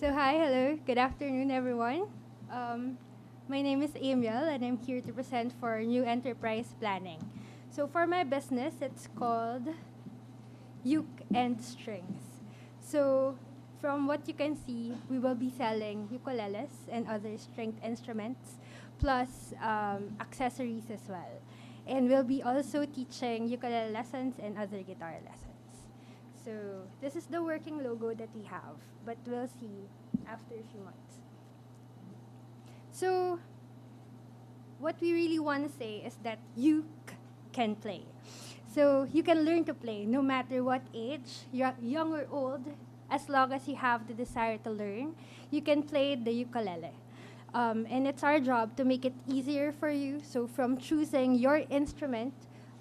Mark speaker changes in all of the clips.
Speaker 1: Hi, hello, good afternoon, everyone. Um, my name is Amiel, and I'm here to present for New Enterprise Planning. So, for my business, it's called Uke and Strings. So, from what you can see, we will be selling ukuleles and other stringed instruments, plus accessories as well. And we'll be also teaching ukulele lessons and other guitar lessons. So this is the working logo that we have, but we'll see after a few months. So what we really want to say is that can play. So you can learn to play no matter what age, you're young or old, as long as you have the desire to learn, you can play the ukulele. And it's our job to make it easier for you. So from choosing your instrument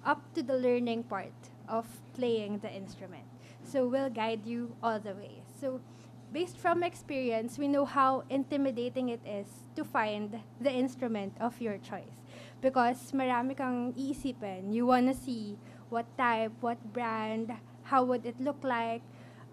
Speaker 1: up to the learning part of playing the instrument. So we'll guide you all the way. So based from experience, we know how intimidating it is to find the instrument of your choice. Because marami kang iisipin. You wanna see what type, what brand, how would it look like,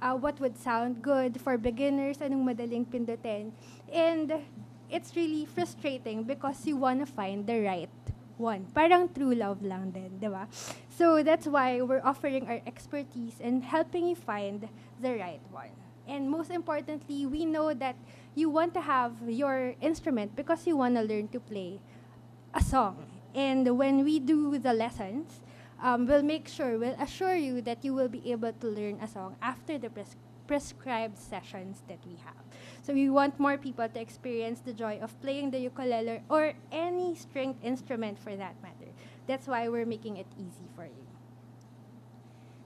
Speaker 1: what would sound good for beginners, anong madaling pindutin. And it's really frustrating because you wanna find the right one. Parang true love lang din, di ba? So that's why we're offering our expertise and helping you find the right one. And most importantly, we know that you want to have your instrument because you want to learn to play a song. And when we do the lessons, we'll assure you that you will be able to learn a song after the prescribed sessions that we have. So we want more people to experience the joy of playing the ukulele or any stringed instrument for that matter. That's why we're making it easy for you.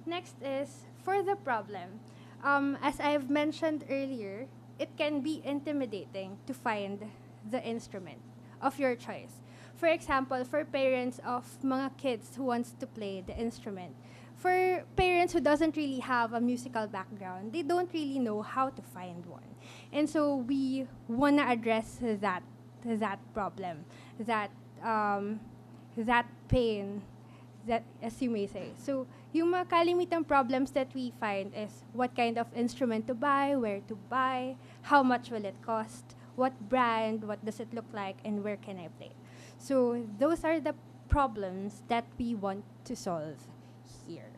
Speaker 1: Next is for the problem. As I've mentioned earlier, it can be intimidating to find the instrument of your choice. For example, for parents of mga kids who wants to play the instrument, for parents who doesn't really have a musical background, they don't really know how to find one. And so we want to address that problem, that that pain, that as you may say. So yung mga kalimitang problems that we find is what kind of instrument to buy, where to buy, how much will it cost, what brand, what does it look like, and where can I play. So those are the problems that we want to solve here.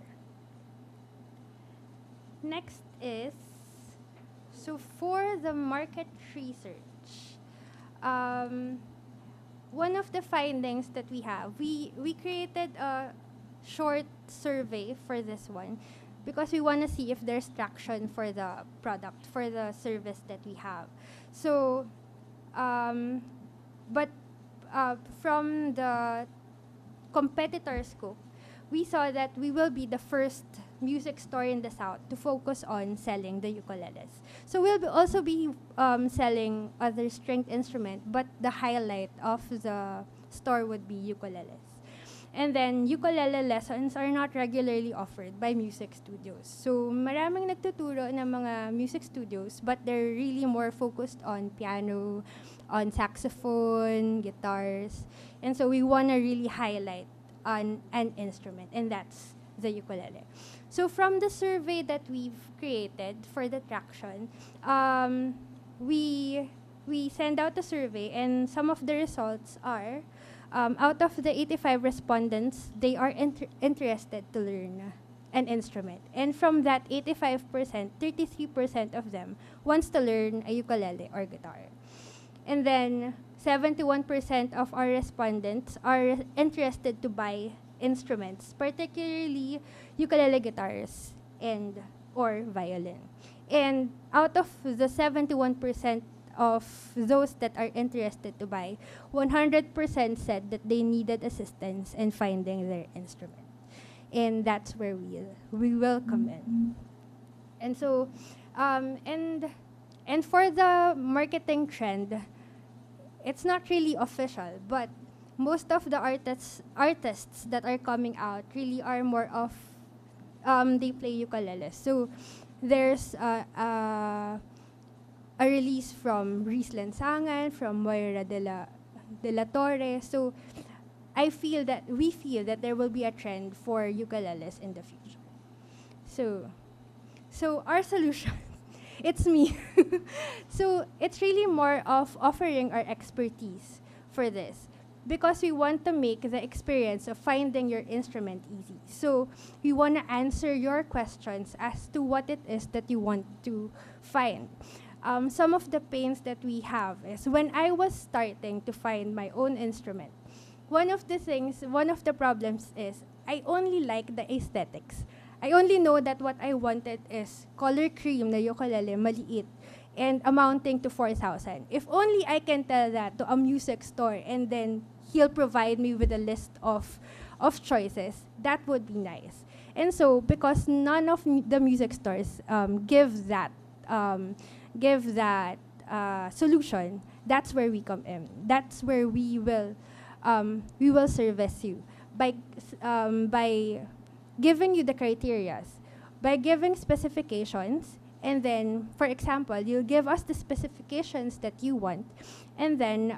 Speaker 1: Next is, so for the market research, one of the findings that we have, we created a short survey for this one because we want to see if there's traction for the product, for the service that we have. So, but from the competitor scope, we saw that we will be the first music store in the South to focus on selling the ukuleles. So we'll also be selling other stringed instrument, but the highlight of the store would be ukuleles. And then, ukulele lessons are not regularly offered by music studios. So, maraming nagtuturo ng mga music studios, but they're really more focused on piano, on saxophone, guitars. And so, we want to really highlight on an instrument, and that's the ukulele. So, from the survey that we've created for the traction, we send out a survey, and some of the results are, out of the 85 respondents, they are interested to learn an instrument. And from that 85%, 33% of them wants to learn a ukulele or guitar. And then 71% of our respondents are interested to buy instruments, particularly ukulele guitars and or violin. And out of the 71% of those that are interested to buy, 100% said that they needed assistance in finding their instrument. And that's where we will come in. And so, and for the marketing trend, it's not really official, but most of the artists that are coming out really are more of, they play ukulele. So there's a release from Reese Lansangan, from Moira de la Torre. So we feel that there will be a trend for ukuleles in the future. So our solution it's me. So it's really more of offering our expertise for this because we want to make the experience of finding your instrument easy. So we want to answer your questions as to what it is that you want to find. Some of the pains that we have is when I was starting to find my own instrument, one of the problems is I only like the aesthetics. I only know that what I wanted is color cream na ukulele, maliit, and amounting to 4,000. If only I can tell that to a music store and then he'll provide me with a list of choices, that would be nice. And so, because none of the music stores give that solution, that's where we come in. That's where we will service you by giving you the criterias, by giving specifications, and then, for example, you'll give us the specifications that you want, and then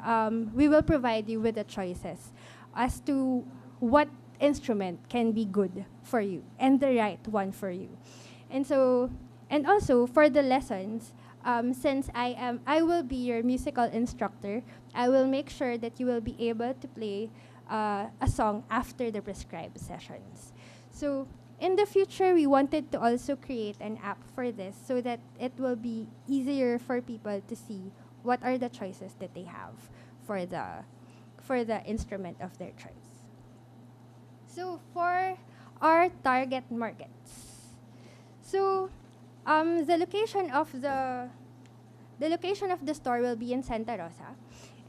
Speaker 1: we will provide you with the choices as to what instrument can be good for you and the right one for you. And so, and also for the lessons, since I will be your musical instructor, I will make sure that you will be able to play a song after the prescribed sessions. So in the future, we wanted to also create an app for this so that it will be easier for people to see what are the choices that they have for the instrument of their choice. So for our target markets, so the location of the store will be in Santa Rosa.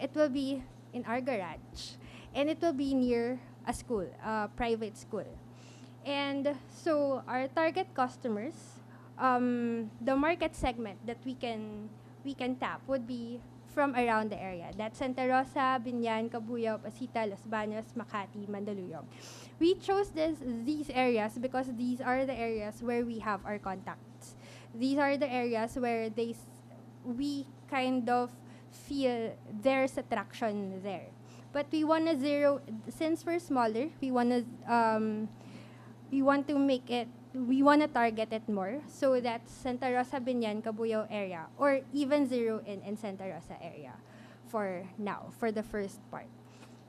Speaker 1: It will be in our garage, and it will be near a school, a private school. And so our target customers, the market segment that we can tap would be from around the area. That's Santa Rosa, Binyan, Cabuyao, Pasita, Los Baños, Makati, Mandaluyong. We chose these areas because these are the areas where we have our contacts. These are the areas where we kind of feel there's attraction there. But we want to since we're smaller, we want to target it more. So that's Santa Rosa, Binyan, Cabuyao area, or even zero in Santa Rosa area for now, for the first part.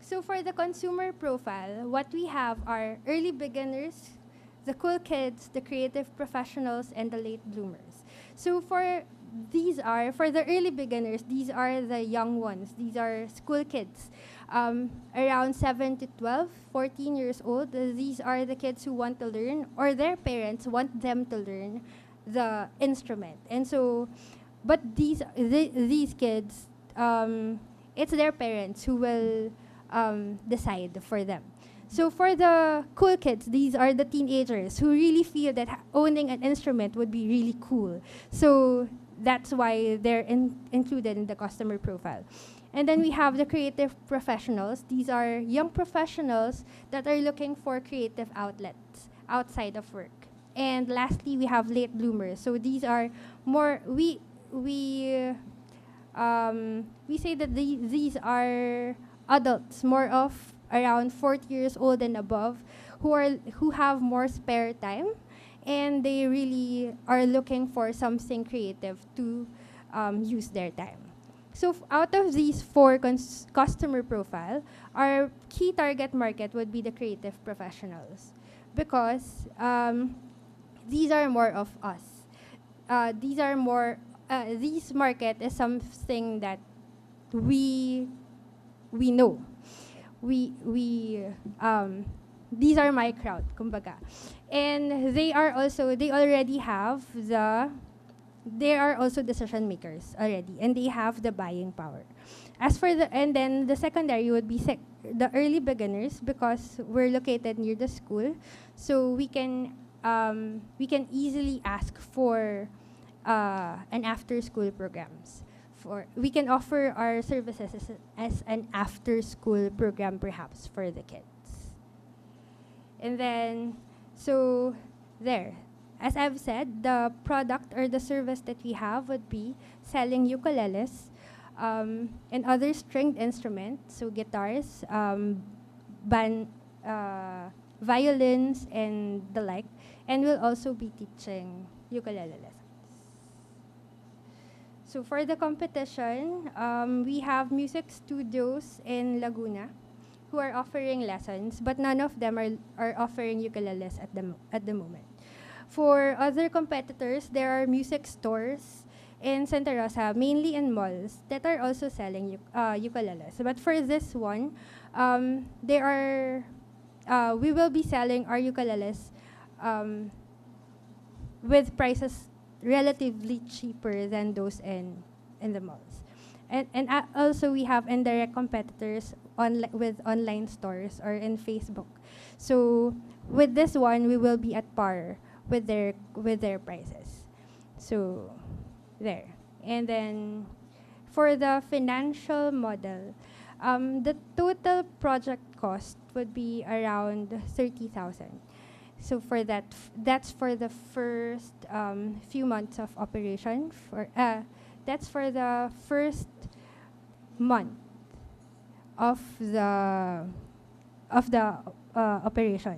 Speaker 1: So for the consumer profile, what we have are early beginners, the cool kids, the creative professionals, and the late bloomers. So for the early beginners, these are the young ones. These are school kids, around 7 to 12, 14 years old. These are the kids who want to learn, or their parents want them to learn the instrument. And so, but these kids, it's their parents who will decide for them. So for the cool kids, these are the teenagers who really feel that owning an instrument would be really cool. So that's why they're included in the customer profile. And then we have the creative professionals. These are young professionals that are looking for creative outlets outside of work. And lastly, we have late bloomers. So these are more, we say that these are adults, more of around 40 years old and above, who have more spare time, and they really are looking for something creative to use their time. So out of these four customer profile, our key target market would be the creative professionals, because these are more of us. This market is something that we know. These are my crowd, kumbaga. And they are also decision makers already, and they have the buying power. And then the secondary would be the early beginners, because we're located near the school, so we can easily ask for an after-school programs. We can offer our services as an after-school program, perhaps, for the kids. And then, so there. As I've said, the product or the service that we have would be selling ukuleles and other stringed instruments, so guitars, violins, and the like. And we'll also be teaching ukulele lessons. So for the competition, we have music studios in Laguna who are offering lessons, but none of them are offering ukuleles at the moment. For other competitors, there are music stores in Santa Rosa, mainly in malls, that are also selling ukuleles. But for this one, they are we will be selling our ukuleles um, with prices relatively cheaper than those in the malls. And also we have indirect competitors with online stores or in Facebook. So with this one, we will be at par with their prices. So there. And then for the financial model, the total project cost would be around 30,000. So for that, that's for the first few months of operation. That's for the first month of the operation.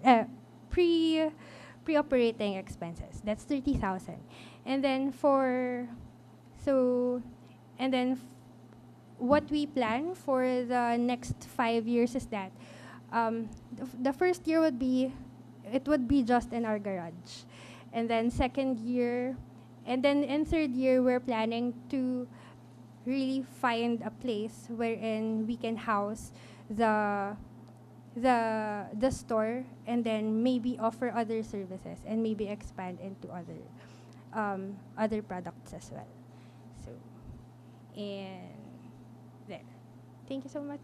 Speaker 1: Pre-operating expenses. That's 30,000, and then so, and then what we plan for the next 5 years is that the first year would be just in our garage, and then second year, and then in third year we're planning to really find a place wherein we can house the the store, and then maybe offer other services and maybe expand into other products as well. So, and there. Thank you so much.